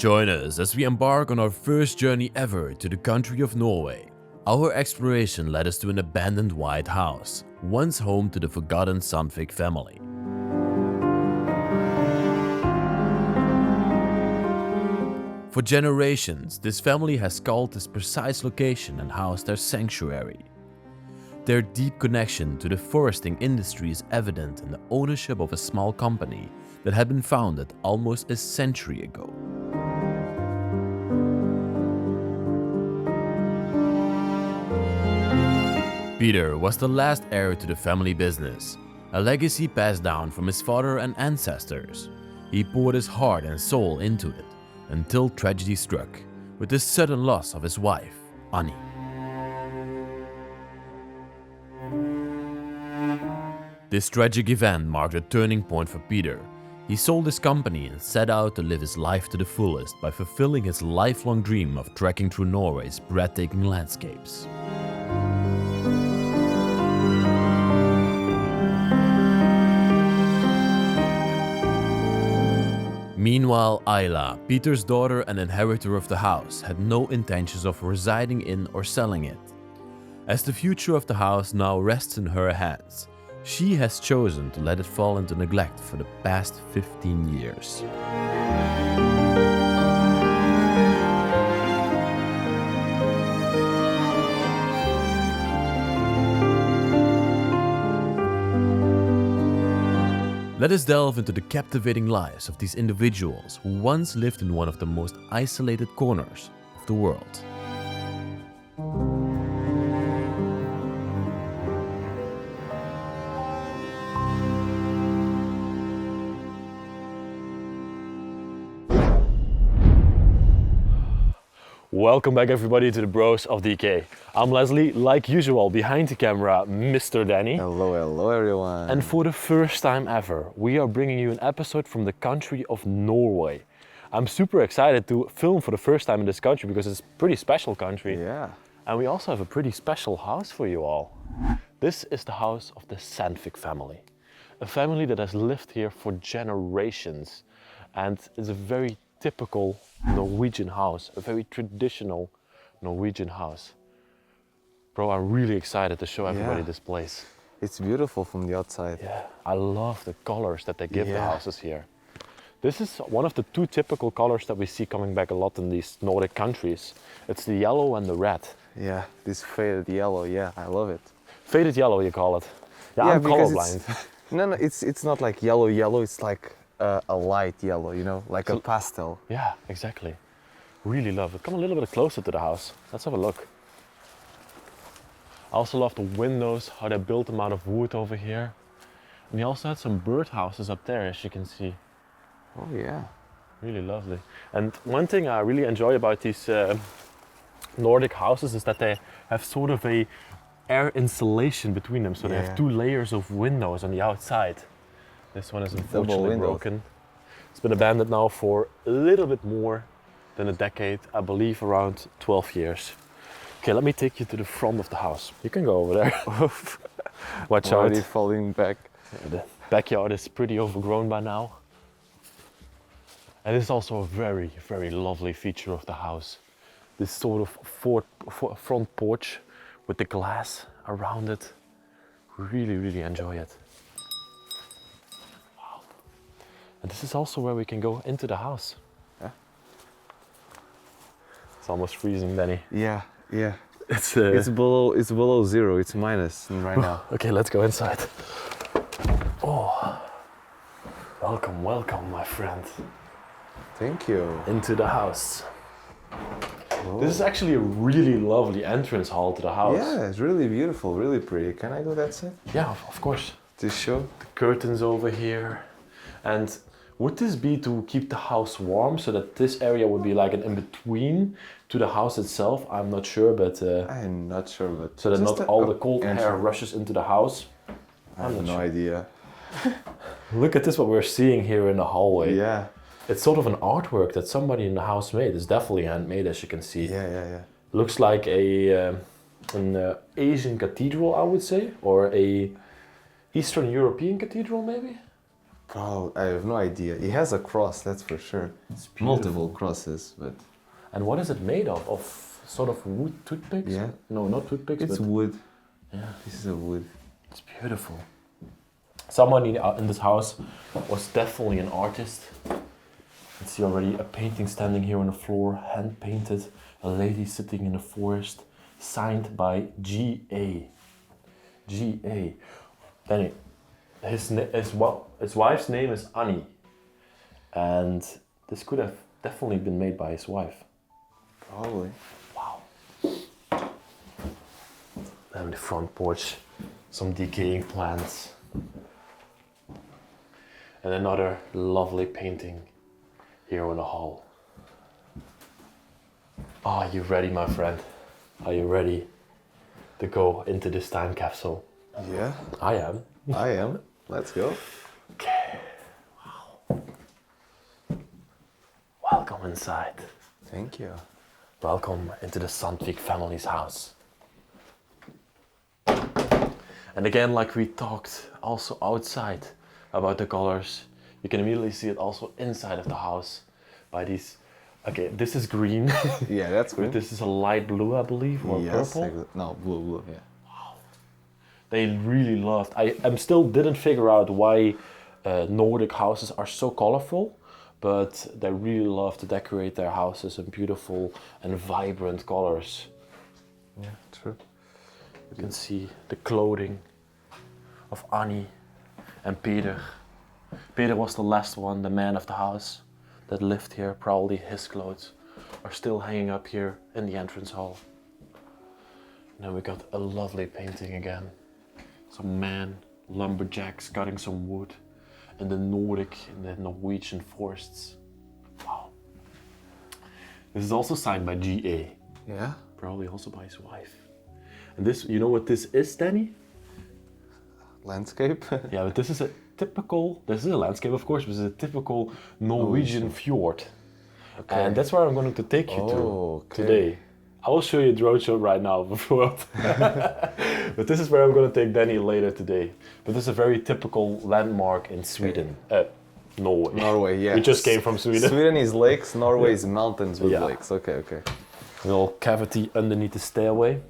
Join us as we embark on our first journey ever to the country of Norway. Our exploration led us to an abandoned white house, once home to the forgotten Sandvik family. For generations, this family has called this precise location and housed their sanctuary. Their deep connection to the foresting industry is evident in the ownership of a small company that had been founded almost a century ago. Peter was the last heir to the family business, a legacy passed down from his father and ancestors. He poured his heart and soul into it until tragedy struck with the sudden loss of his wife, Annie. This tragic event marked a turning point for Peter. He sold his company and set out to live his life to the fullest by fulfilling his lifelong dream of trekking through Norway's breathtaking landscapes. Meanwhile, Ayla, Peter's daughter and inheritor of the house, had no intentions of residing in or selling it. As the future of the house now rests in her hands, she has chosen to let it fall into neglect for the past 15 years. Let us delve into the captivating lives of these individuals who once lived in one of the most isolated corners of the world. Welcome back everybody to the Bros of Decay. I'm Leslie, like usual, behind the camera, Mr. Danny. Hello everyone. And for the first time ever, we are bringing you an episode from the country of Norway. I'm super excited to film for the first time in this country because it's a pretty special country. Yeah. And we also have a pretty special house for you all. This is the house of the Sandvik family. A family that has lived here for generations. And it's a very typical Norwegian house, a very traditional Norwegian house. Bro, I'm really excited to show everybody this place. It's beautiful from the outside. Yeah, I love the colors that they give the houses here. This is one of the two typical colors that we see coming back a lot in these Nordic countries. It's the yellow and the red. Yeah, this faded yellow, yeah, I love it. Faded yellow, you call it? Yeah, I'm colorblind. No, it's not like yellow, it's like a light yellow, you know, like a pastel. Yeah, exactly. Really love it. Come a little bit closer to the house. Let's have a look. I also love the windows, how they built them out of wood over here. And they also had some bird houses up there, as you can see. Oh yeah. Really lovely. And one thing I really enjoy about these Nordic houses is that they have sort of a air insulation between them. So they have two layers of windows on the outside. This one is unfortunately broken. It's been abandoned now for a little bit more than a decade, I believe around 12 years. Okay, let me take you to the front of the house. You can go over there. Watch out. Already falling back. The backyard is pretty overgrown by now. And it's also a very, very lovely feature of the house. This sort of front porch with the glass around it. Really, really enjoy it. Wow. And this is also where we can go into the house. Yeah. It's almost freezing, Danny. Yeah. It's below zero, it's minus right now. Okay, let's go inside. Oh, welcome, my friend. Thank you. Into the house. Oh. This is actually a really lovely entrance hall to the house. Yeah, it's really beautiful, really pretty. Can I go that side? Yeah, of course. To show? The curtains over here. And would this be to keep the house warm so that this area would be like an in-between to the house itself? I'm not sure, but... I'm not sure, but... So that not all the cold air rushes into the house? I have no idea. Look at this, what we're seeing here in the hallway. Yeah. It's sort of an artwork that somebody in the house made. It's definitely handmade, as you can see. Yeah. Looks like an Asian cathedral, I would say, or a Eastern European cathedral, maybe. Bro, I have no idea. He has a cross, that's for sure. It's beautiful. Multiple crosses, but And what is it made of? Of sort of wood toothpicks? Yeah. No, not toothpicks, it's but wood. yeah, This is a wood. it's beautiful. Someone in this house was definitely an artist. You can see already a painting standing here on the floor, hand painted. A lady sitting in the forest, signed by G.A. G.A. Then his wife's name is Annie, and this could have definitely been made by his wife. Probably. Wow. And the front porch, some decaying plants. And another lovely painting here in the hall. Are you ready, my friend? Are you ready to go into this time capsule? Yeah, I am. I am. Let's go. Okay. Wow. Welcome inside. Thank you. Welcome into the Sandvik family's house. And again, like we talked also outside about the colors, you can immediately see it also inside of the house by these. Okay, this is green, Yeah, that's but good. this is a light blue, I believe, or purple. No, blue, yeah. They really loved. I still didn't figure out why Nordic houses are so colorful, but they really love to decorate their houses in beautiful and vibrant colors. Yeah, true. You can see the clothing of Annie and Peter. Peter was the last one, the man of the house that lived here. Probably his clothes are still hanging up here in the entrance hall. And then we got a lovely painting again. Some man, lumberjacks cutting some wood in the Norwegian forests. Wow. This is also signed by G.A. Yeah? Probably also by his wife. And this, you know what this is, Danny? Landscape? Yeah, but this is a landscape, of course, but this is a typical Norwegian fjord. Okay. And that's where I'm going to take you to okay. today. I will show you the road show right now, but this is where I'm going to take Danny later today. But this is a very typical landmark in Sweden, Norway. Norway, yeah. We just came from Sweden. Sweden is lakes, Norway is mountains with Yeah. lakes. Okay, okay. A little cavity underneath the stairway.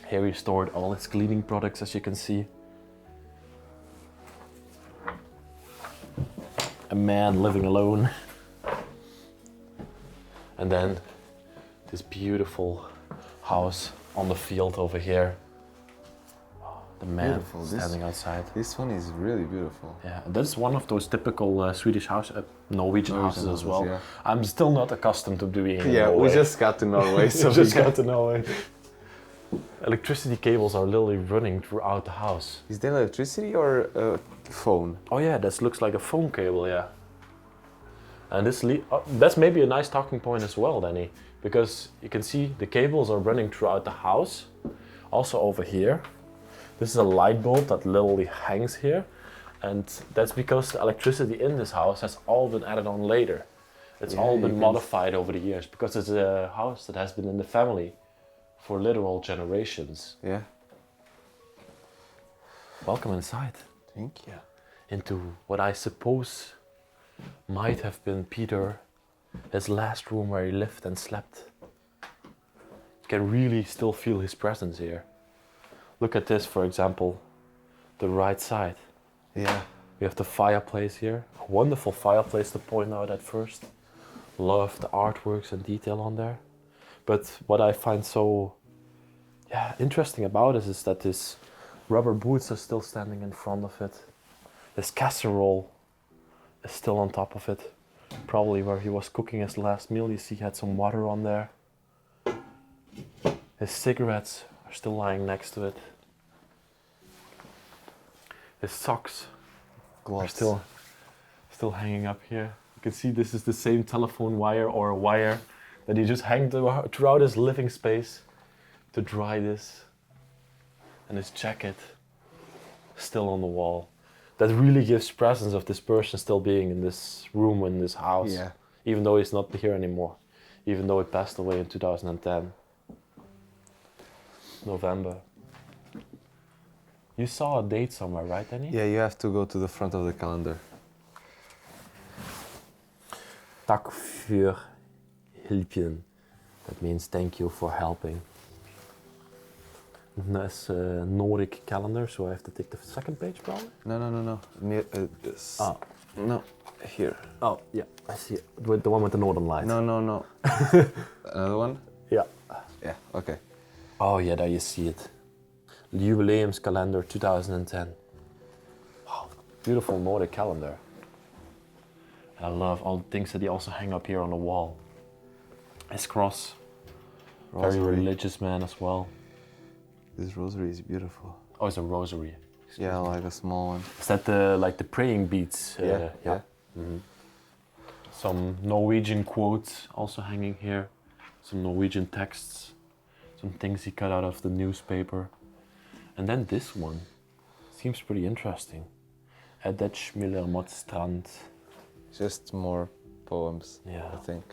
Here he stored all his cleaning products, as you can see. A man living alone. And then this beautiful house on the field over here. The man Beautiful. standing outside. This one is really beautiful. Yeah, that's one of those typical Swedish Norwegian houses as well. yeah. I'm still not accustomed to doing it in Yeah, Norway. we just got to Norway, so We just got to Norway. Electricity cables are literally running throughout the house. Is that electricity or a phone? Oh yeah, this looks like a phone cable, yeah. And this that's maybe a nice talking point as well, Danny, because you can see the cables are running throughout the house. Also over here, this is a light bulb that literally hangs here, and that's because the electricity in this house has all been added on later. It's all you been can modified over the years because it's a house that has been in the family for literal generations. Yeah. Welcome inside Thank you. into what I suppose might have been his last room where he lived and slept. You can really still feel his presence here. Look at this, for example, the right side. Yeah. We have the fireplace here. A wonderful fireplace to point out at first. Love the artworks and detail on there. But what I find so interesting about it is that this rubber boots are still standing in front of it. This casserole is still on top of it. Probably where he was cooking his last meal. You see he had some water on there. His cigarettes are still lying next to it. His socks are Gloves. still hanging up here. You can see this is the same telephone wire or a wire that he just hanged throughout his living space to dry this. And his jacket still on the wall. That really gives presence of this person still being in this room, in this house. Yeah. Even though he's not here anymore. Even though he passed away in 2010. November. You saw a date somewhere, right, Danny? Yeah, you have to go to the front of the calendar. Tack för hjälpen. That means thank you for helping. And that's a Nordic calendar, so I have to take the second page probably? No. No, here. Oh, yeah, I see it. With the one with the northern light. No. Another one? Yeah. Yeah, okay. Oh yeah, there you see it. Jubileumskalender 2010. Wow, beautiful Nordic calendar. And I love all the things that they also hang up here on the wall. His cross, very religious man as well. This rosary is beautiful. Oh, it's a rosary. Yeah, like a small one. Is that the praying beads? Yeah. Mm-hmm. Some Norwegian quotes also hanging here. Some Norwegian texts. Some things he cut out of the newspaper. And then this one seems pretty interesting. Edetsmiller mot strand. Just more poems, Yeah. I think.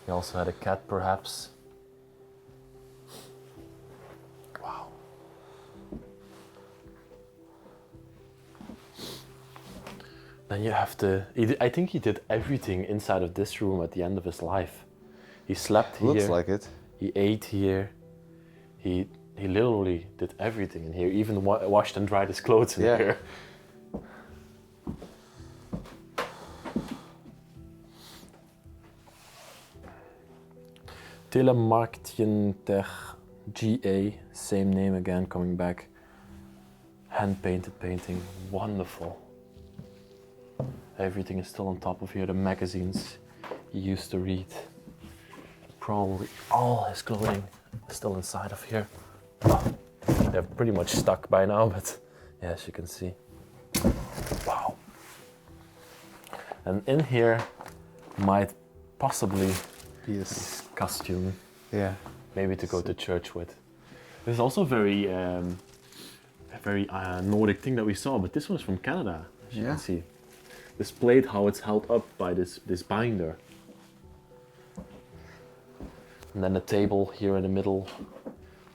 He also had a cat, perhaps. Wow. Then you have I think he did everything inside of this room at the end of his life. He slept here. Looks like it. He ate here. He literally did everything in here. Even washed and dried his clothes in here. Telemarktjen ter GA, same name again, coming back. Hand-painted painting, wonderful. Everything is still on top of here, the magazines he used to read. Probably all his clothing is still inside of here. They're pretty much stuck by now, but yeah, as you can see. Wow. And in here might possibly be his costume. Yeah. Maybe to go to church with. This is also a very Nordic thing that we saw, but this one is from Canada, as you can see. Displayed how it's held up by this binder. And then the table here in the middle.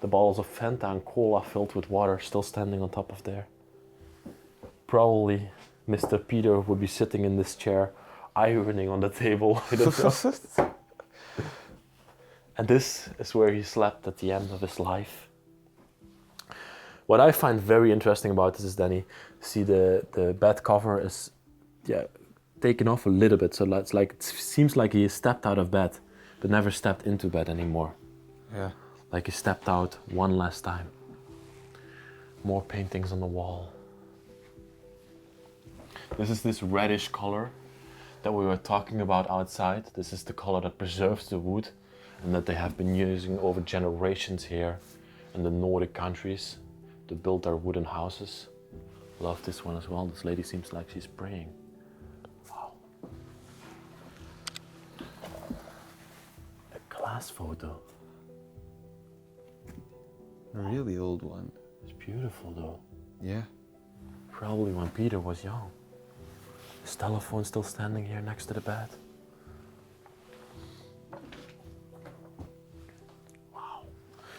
The bottles of Fanta and cola filled with water still standing on top of there. Probably Mr. Peter would be sitting in this chair, ironing on the table. And this is where he slept at the end of his life. What I find very interesting about this is that you see the bed cover is taken off a little bit, so it's like it seems like he stepped out of bed, but never stepped into bed anymore. Yeah. Like he stepped out one last time. More paintings on the wall. This is this reddish color that we were talking about outside. This is the color that preserves the wood and that they have been using over generations here in the Nordic countries to build their wooden houses. Love this one as well. This lady seems like she's praying. Wow. A glass photo. A really old one. It's beautiful though. Yeah. Probably when Peter was young. His telephone still standing here next to the bed. Wow.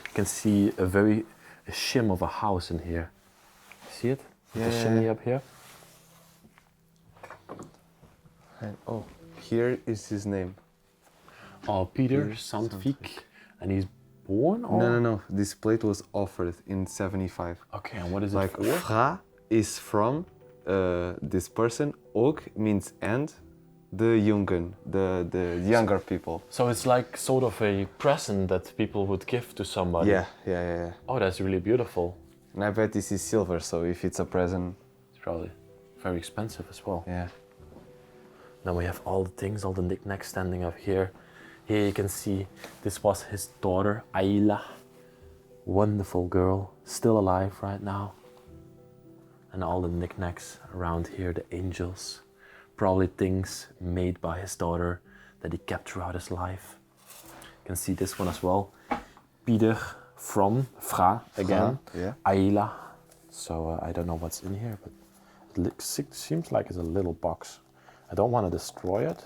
You can see a shim of a house in here. See it? Yeah, the shimmy up here. And here is his name. Oh, Peter Sandvik. And he's born? Or? No. This plate was offered in 75. Okay, and what is it like for? Fra is from this person. Ook means and. The jungen, the younger people. So it's like sort of a present that people would give to somebody. Yeah. Oh, that's really beautiful. And I bet this is silver, so if it's a present... It's probably very expensive as well. Yeah. Then we have all the things, all the knickknacks standing up here. Here you can see this was his daughter, Ayla. Wonderful girl, still alive right now. And all the knickknacks around here, the angels. Probably things made by his daughter that he kept throughout his life. You can see this one as well. Peter from Fra again. Yeah. Ayla. So I don't know what's in here, but it seems like it's a little box. I don't want to destroy it.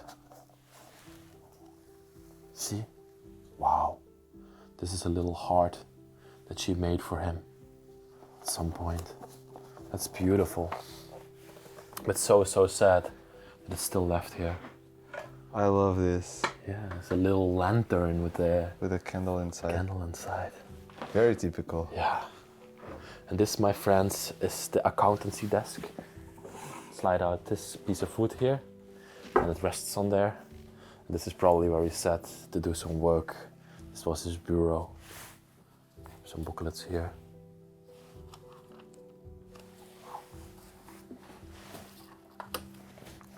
See? Wow. This is a little heart that she made for him at some point. That's beautiful. But so sad that it's still left here. I love this. Yeah, it's a little lantern with a candle inside. candle inside. Very typical. Yeah. And this, my friends, is the accountancy desk. Slide out this piece of wood here, and it rests on there. And this is probably where he sat to do some work. This was his bureau. Some booklets here.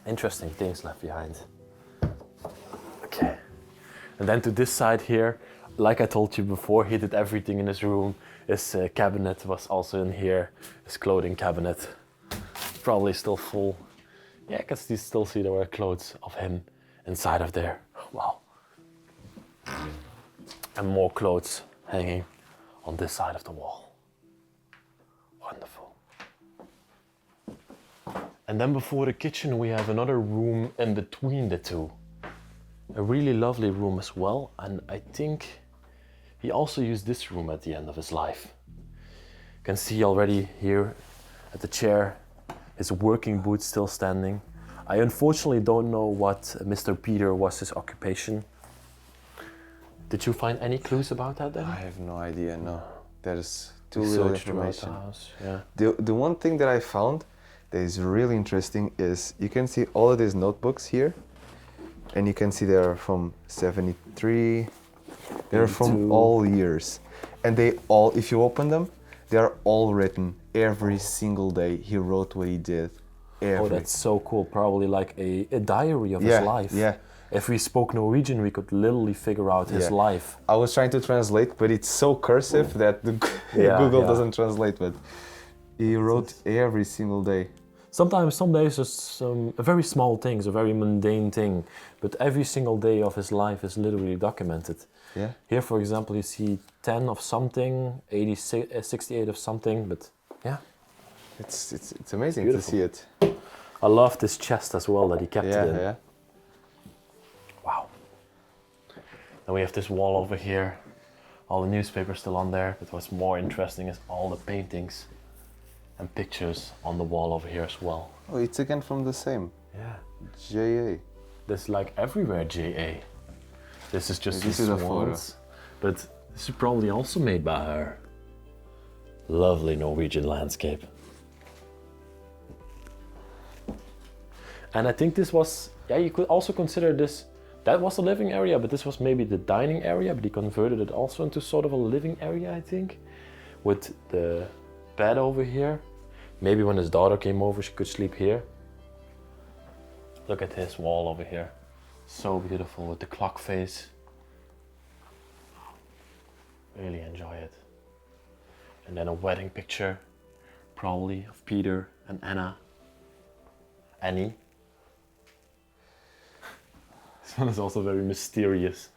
Interesting things left behind. Okay. And then to this side here, like I told you before, he did everything in his room. His cabinet was also in here. His clothing cabinet, probably still full. Yeah, I can still see there were clothes of him inside of there. Wow. And more clothes hanging on this side of the wall. Wonderful. And then before the kitchen, we have another room in between the two. A really lovely room as well. And I think he also used this room at the end of his life. You can see already here at the chair, his working boots still standing. I unfortunately don't know what Mr. Peter was his occupation. Did you find any clues about that then? I have no idea, no. There's too We little searched around the information. house, yeah. The one thing that I found that is really interesting is you can see all of these notebooks here, and you can see they are from 73, they're from 82. all years. And they all, if you open them, they are all written every single day. He wrote what he did. Oh, that's so cool. Probably like a diary of his life. Yeah. If we spoke Norwegian, we could literally figure out his life. I was trying to translate, but it's so cursive that the Google doesn't translate. But he wrote every single day. Sometimes, some days, it's very small things, a very mundane thing, but every single day of his life is literally documented. Yeah. Here, for example, you see 10 of something, 68 of something, but yeah. It's amazing Beautiful. to see it. I love this chest as well that he kept it in. Yeah. Wow. Then we have this wall over here. All the newspapers still on there, but what's more interesting is all the paintings and pictures on the wall over here as well. Oh, it's again from the same. Yeah. JA. There's like everywhere JA. This is just This some is a photo. swans, but this is probably also made by her. Lovely Norwegian landscape. And I think this was, you could also consider this, that was a living area, but this was maybe the dining area, but he converted it also into sort of a living area, I think, with the bed over here. Maybe when his daughter came over, she could sleep here. Look at this wall over here. So beautiful with the clock face. Really enjoy it. And then a wedding picture, probably of Peter and Annie. This one is also very mysterious.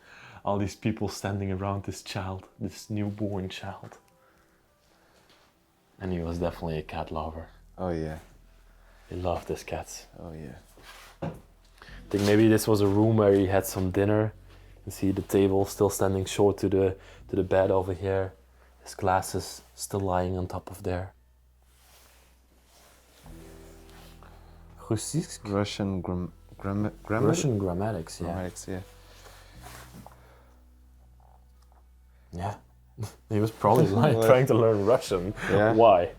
All these people standing around this child, this newborn child. And he was definitely a cat lover. Oh yeah. He loved his cats. Oh yeah. I think maybe this was a room where he had some dinner. You see the table still standing short to the bed over here. His glasses still lying on top of there. Russian grammar. Russian grammatics, yeah. Grammatics, yeah. Yeah. He was probably trying to learn Russian. Yeah. Why?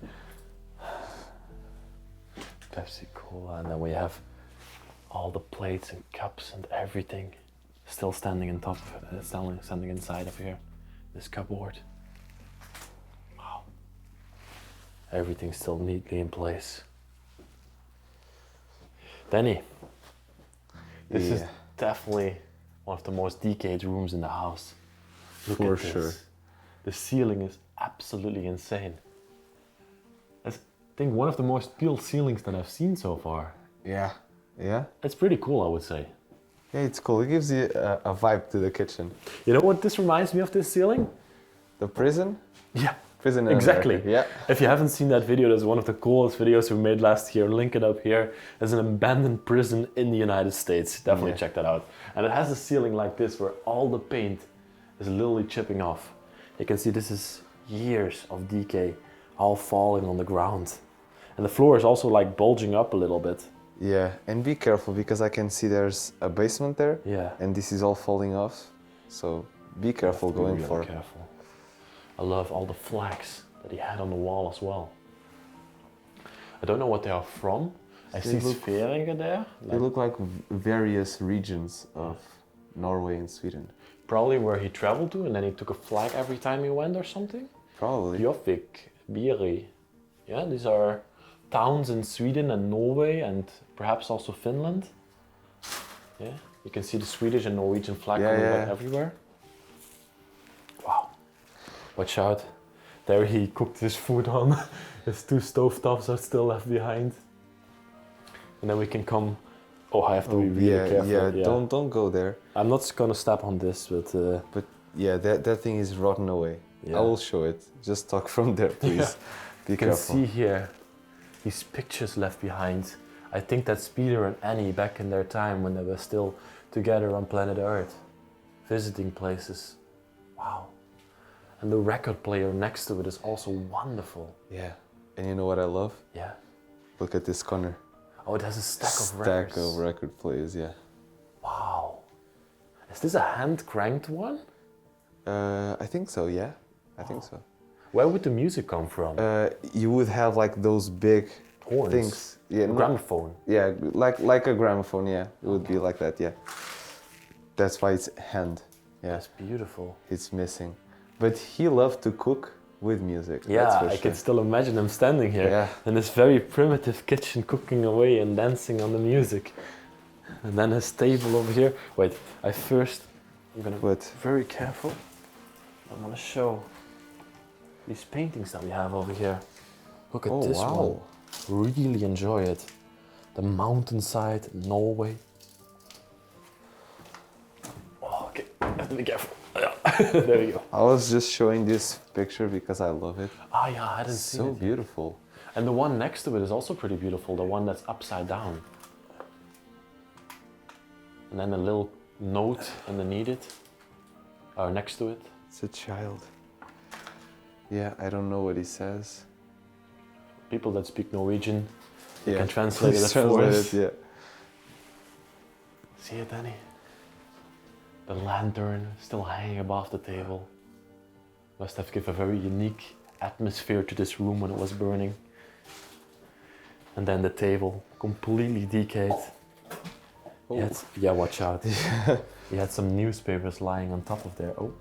Pepsi Cola, and then we have all the plates and cups and everything still standing on top of it, standing inside of here, this cupboard. Wow. Everything's still neatly in place. Danny, this is definitely one of the most decayed rooms in the house. Look For at this. sure. The ceiling is absolutely insane. It's, I think, one of the most peeled ceilings that I've seen so far. Yeah. Yeah. It's pretty cool, I would say. Yeah, it's cool. It gives you a vibe to the kitchen. You know what this reminds me of, this ceiling? The prison? Yeah, Prison in exactly. America. Yeah. If you haven't seen that video, that's one of the coolest videos we made last year. Link it up here. There's an abandoned prison in the United States. Definitely check that out. And it has a ceiling like this where all the paint is literally chipping off. You can see this is years of decay all falling on the ground. And the floor is also like bulging up a little bit. Yeah, and be careful because I can see there's a basement there. Yeah. And this is all falling off. So be careful You have to be going really for. careful. I love all the flags that he had on the wall as well. I don't know what they are from. I see Sandvik there. They look like various regions of Norway and Sweden. Probably where he traveled to, and then he took a flag every time he went or something. Probably. Jovik, Biri. Yeah, these are towns in Sweden and Norway and perhaps also Finland. Yeah, you can see the Swedish and Norwegian flag coming back everywhere. Wow. Watch out. There he cooked his food on. His 2 stovetops are still left behind. And then we can come. Oh, I have to be really careful. Yeah, don't go there. I'm not gonna step on this, but. But yeah, that thing is rotten away. Yeah. I will show it. Just talk from there, please. Be You can careful. see here these pictures left behind. I think that's Peter and Annie back in their time when they were still together on planet Earth, visiting places. Wow. And the record player next to it is also wonderful. Yeah. And you know what I love? Yeah. Look at this corner. Oh, it has a stack of records. Stack of record players, yeah. Wow. Is this a hand-cranked one? I think so, yeah. I think so. Where would the music come from? You would have like those big Horns? things. Yeah, A gramophone? Yeah, like a gramophone, yeah. It would be like that, yeah. That's why it's hand. Yeah. That's beautiful. It's missing. But he loved to cook with music. Yeah, that's for I sure. can still imagine him standing here Yeah. in this very primitive kitchen, cooking away and dancing on the music. And then his table over here. Wait, I'm gonna be What? very careful. I want to show these paintings that we have over here. Look at this one. Really enjoy it. The mountainside, Norway. Oh, okay, I have to be careful. Yeah, there we go. I was just showing this picture because I love it. Ah, yeah, I hadn't seen So it. beautiful. And the one next to it is also pretty beautiful, the one that's upside down. And then a little note underneath it, or next to it. It's a child. Yeah, I don't know what he says. People that speak Norwegian Yeah, can translate it please for translate us. it, yeah. See it, Danny? The lantern still hanging above the table. Must have given a very unique atmosphere to this room when it was burning. And then the table, completely decayed. Oh. Yeah, watch out. He had some newspapers lying on top of there. Oh.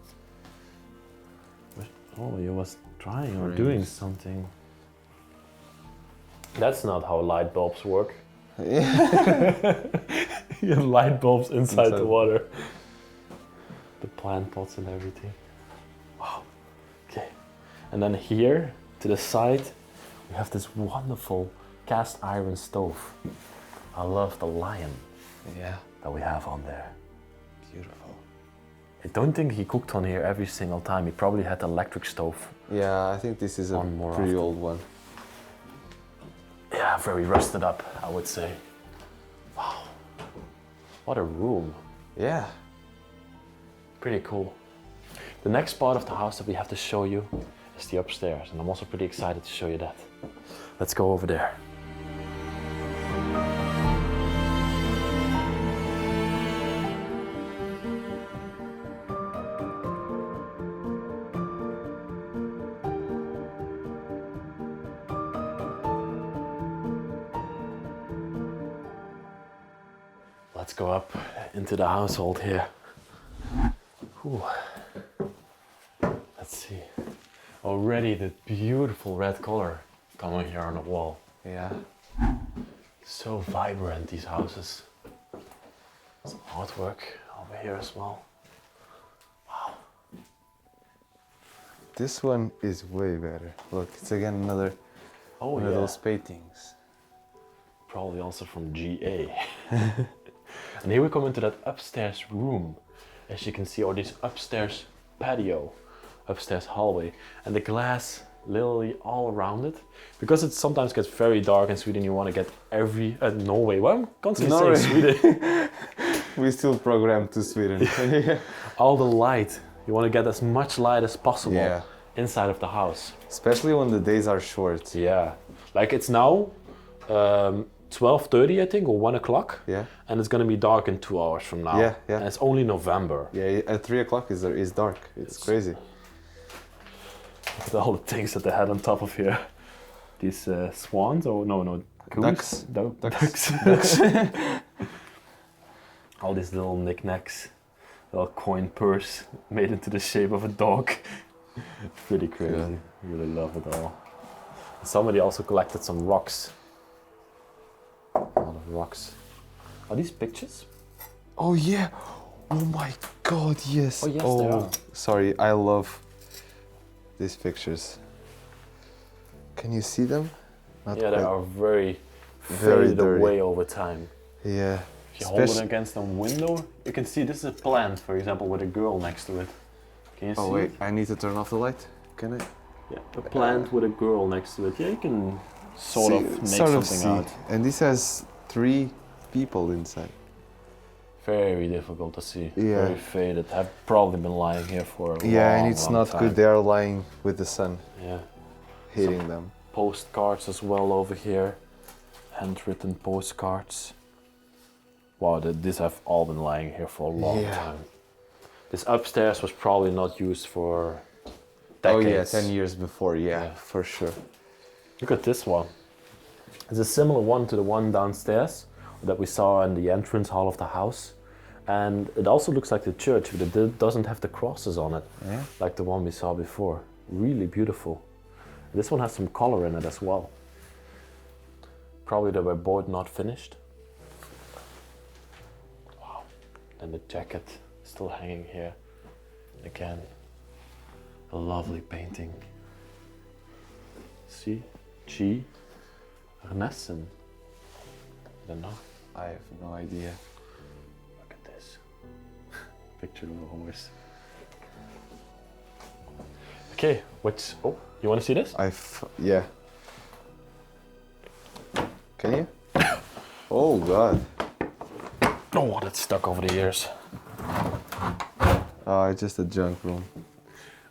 Oh, he was trying or doing something. That's not how light bulbs work. You have light bulbs inside the water. The plant pots and everything. Wow. Okay. And then here, to the side, we have this wonderful cast iron stove. I love the lion that we have on there. Beautiful. I don't think he cooked on here every single time. He probably had the electric stove. Yeah, I think this is a On more pretty often. old one. Yeah, very rusted up, I would say. Wow. What a room. Yeah. Pretty cool. The next part of the house that we have to show you is the upstairs, and I'm also pretty excited to show you that. Let's go over there. Let's go up into the household here. Ooh. Let's see. Already the beautiful red color coming here on the wall. Yeah. So vibrant, these houses. Some artwork over here as well. Wow. This one is way better. Look, it's again another one of those paintings. Probably also from GA. And here we come into that upstairs room. As you can see, or this upstairs patio, upstairs hallway, and the glass literally all around it. Because it sometimes gets very dark in Sweden, you want to get every Norway. Well, I'm constantly saying Sweden. We still programmed to Sweden. All the light. You want to get as much light as possible inside of the house. Especially when the days are short. Yeah, like it's now 12:30, I think, or 1 o'clock. Yeah. And it's gonna be dark in 2 hours from now. Yeah, yeah. And it's only November. Yeah, at 3 o'clock is dark. It's crazy. Look at all the things that they had on top of here. These swans, or no, Ducks. Ducks. All these little knickknacks. Little coin purse made into the shape of a dog. Pretty crazy. Yeah. Really love it all. Somebody also collected some rocks. A lot of rocks. Are these pictures? Oh yeah. Oh my God, yes. Oh yes, they are. Sorry, I love these pictures. Can you see them? Not Yeah, they quite. are very Very faded dirty. away over time. Yeah. If you hold it against a window, you can see this is a plant, for example, with a girl next to it. Can you see Oh wait, it? I need to turn off the light. Can I? Yeah, a plant with a girl next to it. Yeah, you can sort of make sort of something see. out. And this has 3 people inside. Very difficult to see. Yeah. Very faded. Have probably been lying here for a Yeah, long, and it's long not time. good. They are lying with the sun Yeah. hitting them. Postcards as well over here. Handwritten postcards. Wow, these have all been lying here for a long Yeah. time. This upstairs was probably not used for Oh yeah, decades. 10 years before. Yeah, Yeah. for sure. Look at this one. It's a similar one to the one downstairs that we saw in the entrance hall of the house. And it also looks like the church, but it doesn't have the crosses on it, Yeah. like the one we saw before. Really beautiful. This one has some color in it as well. Probably they were both not finished. Wow. And the jacket still hanging here. Again, a lovely painting. See? G. Renessen. I don't know. I have no idea. Look at this. Picture of a horse. Okay, what's... Oh, you want to see this? Yeah. Can you? Oh God. Oh, that's stuck over the years. Oh, it's just a junk room.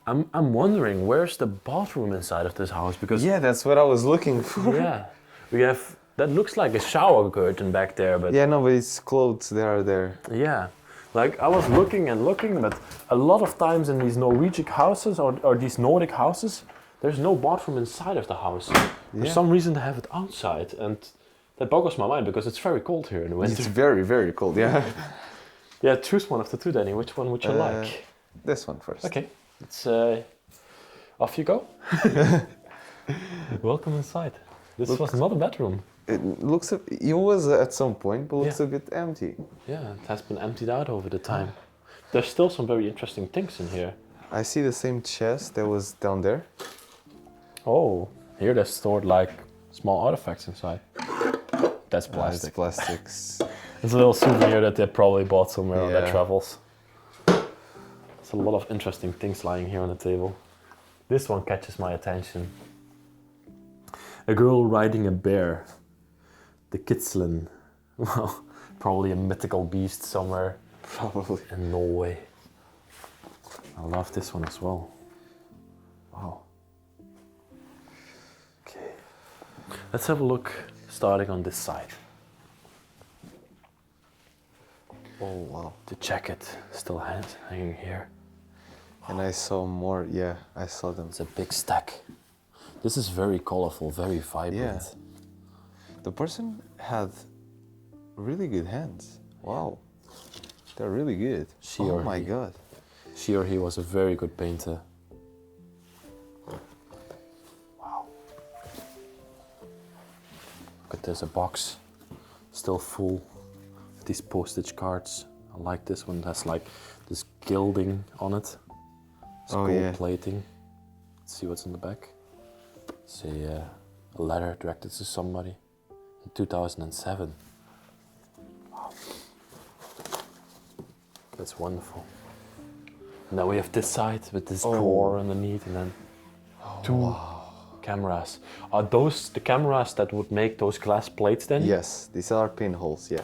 I'm wondering, where's the bathroom inside of this house? Because Yeah, that's what I was looking for. yeah, we have... That looks like a shower curtain back there, but... Yeah, no, but it's clothes. They are there. Yeah, like I was looking and looking, but a lot of times in these Norwegian houses or these Nordic houses, there's no bathroom inside of the house. For Yeah. some reason they have it outside, and that boggles my mind because it's very cold here in the winter. It's very, very cold. Yeah. Yeah, choose one of the two, Danny. Which one would you like? This one first. Okay, it's off you go. Welcome inside. This was not a bedroom. It looks. It was at some point, but looks Yeah. a bit empty. Yeah, it has been emptied out over the time. There's still some very interesting things in here. I see the same chest that was down there. Oh, here they're stored like small artifacts inside. That's It's plastic. plastics. It's a little souvenir that they probably bought somewhere on their Yeah. travels. There's a lot of interesting things lying here on the table. This one catches my attention. A girl riding a bear. The Kitslin. Well, probably a mythical beast somewhere Probably. in Norway. I love this one as well. Wow. Okay. Let's have a look starting on this side. Oh wow. The jacket still hanging here. And I saw more. Yeah, I saw them. It's a big stack. This is very colorful, very vibrant. Yeah. The person had really good hands. Wow. They're really good. She oh or my he. God. She or he was a very good painter. Wow. Look at this, a box still full of these postage cards. I like this one. It has like this gilding on it. It's Oh, gold yeah. plating. Let's see what's in the back. It's a letter directed to somebody in 2007. Wow. That's wonderful. Now we have this side with this drawer underneath, and then two cameras. Are those the cameras that would make those glass plates then? Yes, these are pinholes. Yeah.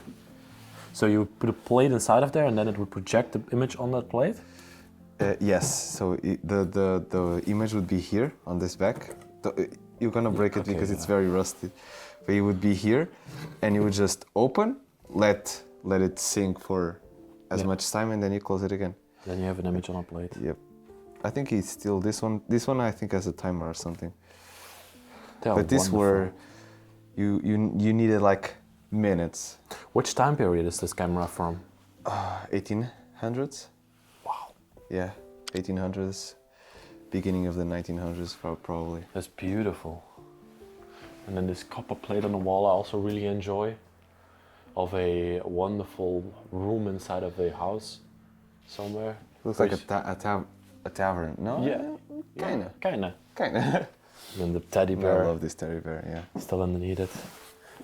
So you would put a plate inside of there, and then it would project the image on that plate? Yes. So the image would be here on this back. You're gonna break it Okay, because it's yeah. very rusty. but you would be here, and you would just open, let it sink for as much time, and then you close it again. Then you have an image on a plate. Yep. I think it's still this one. This one I think has a timer or something. They are But this wonderful. were you needed like minutes. Which time period is this camera from? 1800s. Wow. Yeah, 1800s, beginning of the 1900s probably. That's beautiful. And then this copper plate on the wall I also really enjoy. Of a wonderful room inside of a house somewhere. Looks like a tavern. No? Yeah. Kinda. And then the teddy bear. I love this teddy bear, yeah. Still underneath it.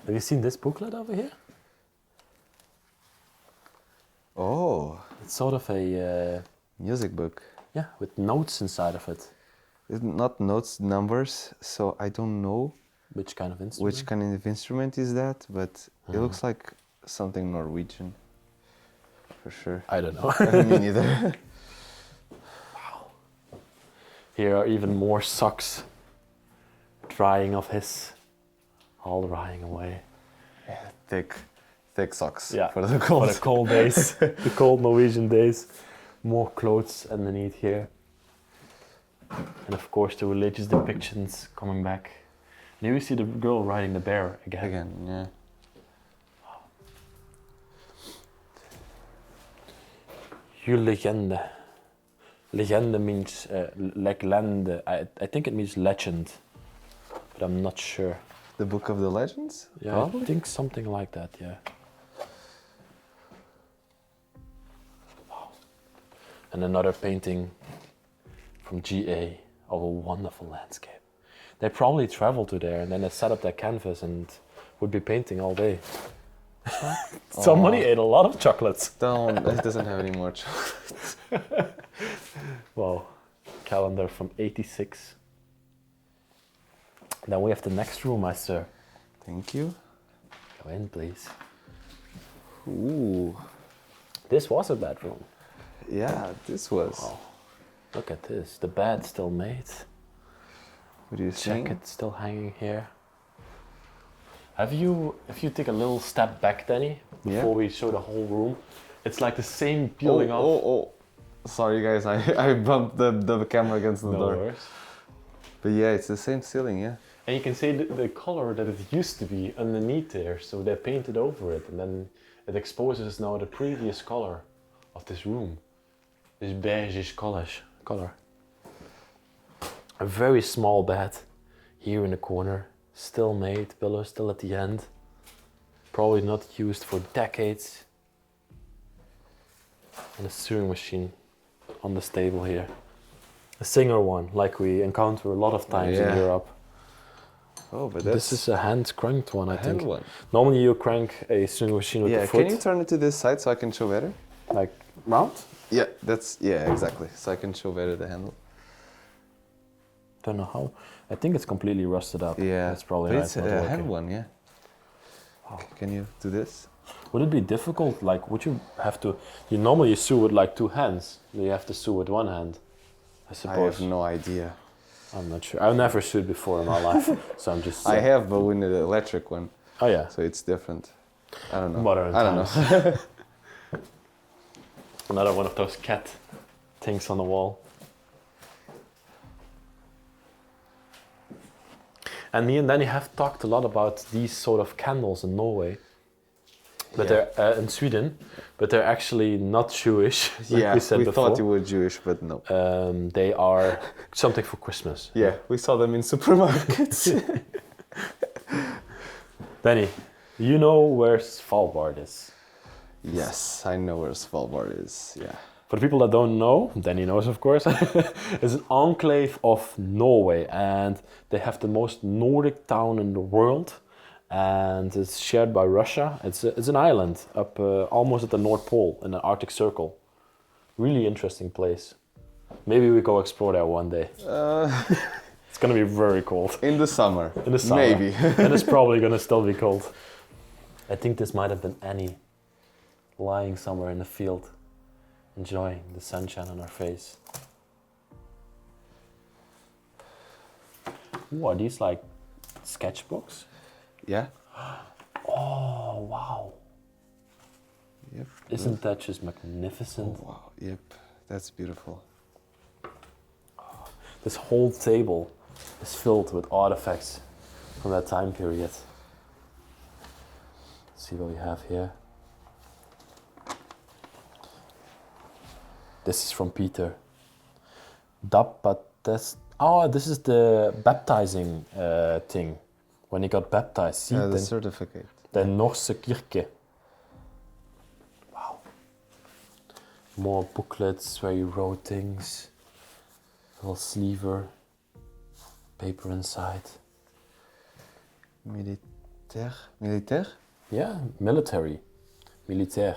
Have you seen this booklet over here? Oh, It's sort of a, music book. yeah, with notes inside of it. It's not notes, numbers, so I don't know Which kind of instrument? which kind of instrument is that, but it looks like something Norwegian, for sure. I don't know. Me neither. Here are even more socks drying of his, all drying away. Thick socks Yeah, for the cold. For the cold days, the cold Norwegian days. More clothes underneath here. And of course the religious depictions coming back. And here we see the girl riding the bear again. Again, yeah. Your legende. Legende means legende. I think it means legend, but I'm not sure. The Book of the Legends? Yeah, Probably? I think something like that. Yeah. Wow. And another painting from GA of a wonderful landscape. They probably traveled to there and then they set up their canvas and would be painting all day. Somebody ate a lot of chocolates. It doesn't have any more chocolate. Wow. Calendar from 86. Then we have the next room, Master. Thank you. Go in, please. Ooh. This was a bedroom. Yeah, this was. Wow. Look at this. The bed still made. What do you think? Jacket still hanging here. If you take a little step back, Danny, before we show the whole room, it's like the same peeling off. Oh. Sorry guys, I bumped the camera against the door. Worries. But yeah, it's the same ceiling, yeah. And you can see the color that it used to be underneath there, so they painted over it, and then it exposes now the previous color of this room. This beigeish color. A very small bed here in the corner, still made, pillow still at the end. Probably not used for decades. And a sewing machine on this table here. A Singer one, like we encounter a lot of times in Europe. Oh, but This is a hand cranked one, I think. hand one. Normally you crank a sewing machine with the foot. Can you turn it to this side so I can show better? Like round? Yeah, exactly. So I can show better the handle. Don't know how. I think it's completely rusted up. Yeah, That's probably but why it's it's not a working. hand one, yeah. Can you do this? Would it be difficult? Like, would you have to? You normally sew with like two hands. Do you have to sew with one hand? I I suppose. have no idea. I'm not sure. I've never sewed before in my life, so I'm just. I have, but with the electric one, Oh yeah. so it's different. I don't know. Modern I don't know. Another one of those cat things on the wall. And me and Danny have talked a lot about these sort of candles in Norway, but they're in Sweden, but they're actually not Jewish. Like we said we before. thought you were Jewish, but no. They are something for Christmas. Yeah, we saw them in supermarkets. Danny, you know where Svalbard is? Yes, I know where Svalbard is. Yeah. For the people that don't know, Danny knows of course, it's an enclave of Norway and they have the most Nordic town in the world and it's shared by Russia. It's an island up almost at the North Pole in the Arctic Circle. Really interesting place. Maybe we go explore there one day. It's gonna be very cold. In the summer. In the summer. Maybe. And it's probably gonna still be cold. I think this might have been Annie lying somewhere in the field, enjoying the sunshine on her face. Ooh, are these like sketchbooks? Yeah. Oh, wow. Yep. Isn't that just magnificent? Oh, wow. Yep. That's beautiful. This whole table is filled with artifacts from that time period. Let's see what we have here. This is from Peter. Oh, this is the baptizing thing. When he got baptized. Yeah, the certificate. The Norse Kirke. Wow. More booklets where you wrote things. Little sleever. Paper inside. Militaire? Yeah, military. Militaire.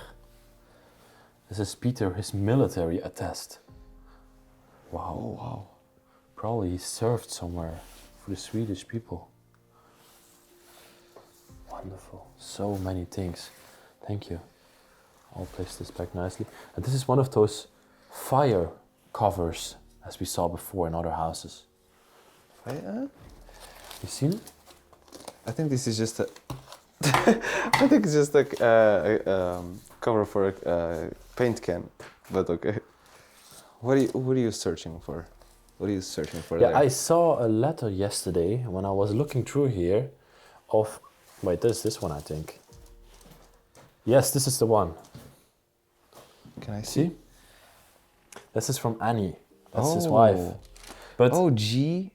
This is Peter, his military attest. Wow. Oh, wow. Probably he served somewhere for the Swedish people. Wonderful. So many things. Thank you. I'll place this back nicely. And this is one of those fire covers as we saw before in other houses. You seen it? I think this is just a. I think it's just a cover for a paint can, but okay. What are you searching for? What are you searching for Yeah, there? I saw a letter yesterday when I was looking through here of. Wait, there's this one, I think. Yes, this is the one. Can I See? see? This is from Annie. That's his wife. But G.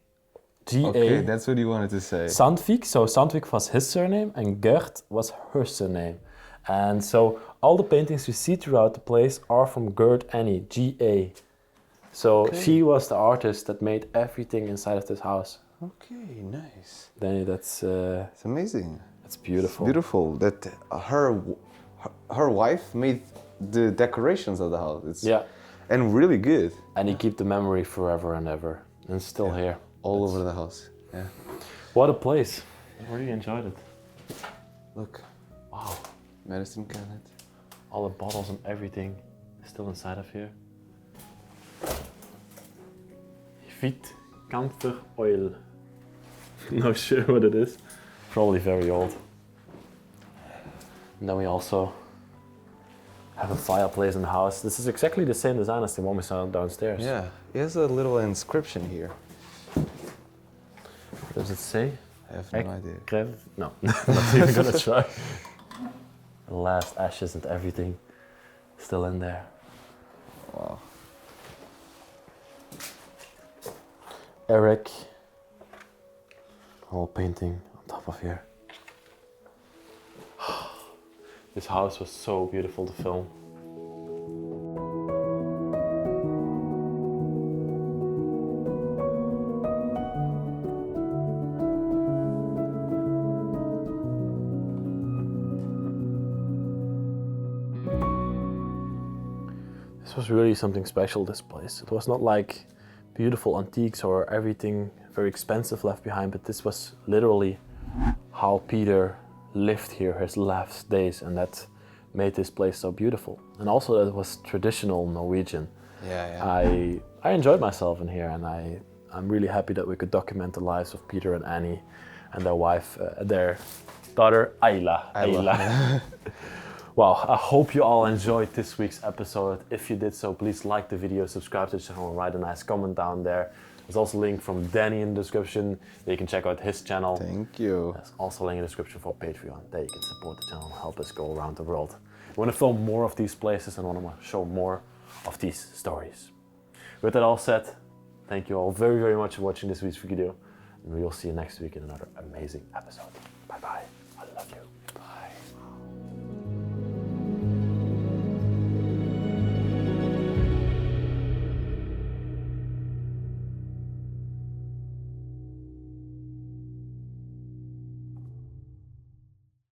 G-A. Okay, that's what you wanted to say. Sandvik, so Sandvik was his surname and Gert was her surname. And so all the paintings we see throughout the place are from Gert Annie, G-A. So she was the artist that made everything inside of this house. Okay, nice. Then that's It's amazing. that's beautiful. It's beautiful that her wife made the decorations of the house. It's Yeah, and really good. and he keep the memory forever and ever, and it's still here. All over the house. Yeah. What a place! I really enjoyed it. Look, Wow, medicine cabinet. all the bottles and everything is still inside of here. Fit camphor oil. Not sure what it is. Probably very old. And then we also have a fireplace in the house. This is exactly the same design as the one we saw downstairs. Yeah, it has a little inscription here. What does it say? I have no idea. No, not even gonna try. The last ashes and everything still in there. Wow. Eric. Whole painting on top of here. This house was so beautiful to film. This was really something special, this place. It was not like beautiful antiques or everything very expensive left behind, but this was literally how Peter lived here his last days, and that made this place so beautiful. And also that it was traditional Norwegian. Yeah. I enjoyed myself in here, and I'm really happy that we could document the lives of Peter and Annie and their wife, their daughter Ayla. Wow, I hope you all enjoyed this week's episode. If you did so, please like the video, subscribe to the channel, and write a nice comment down there. There's also a link from Danny in the description. There you can check out his channel. Thank you. There's also a link in the description for Patreon. There you can support the channel and help us go around the world. We want to film more of these places and want to show more of these stories. With that all said, thank you all very, very much for watching this week's video. And we'll see you next week in another amazing episode. Bye bye.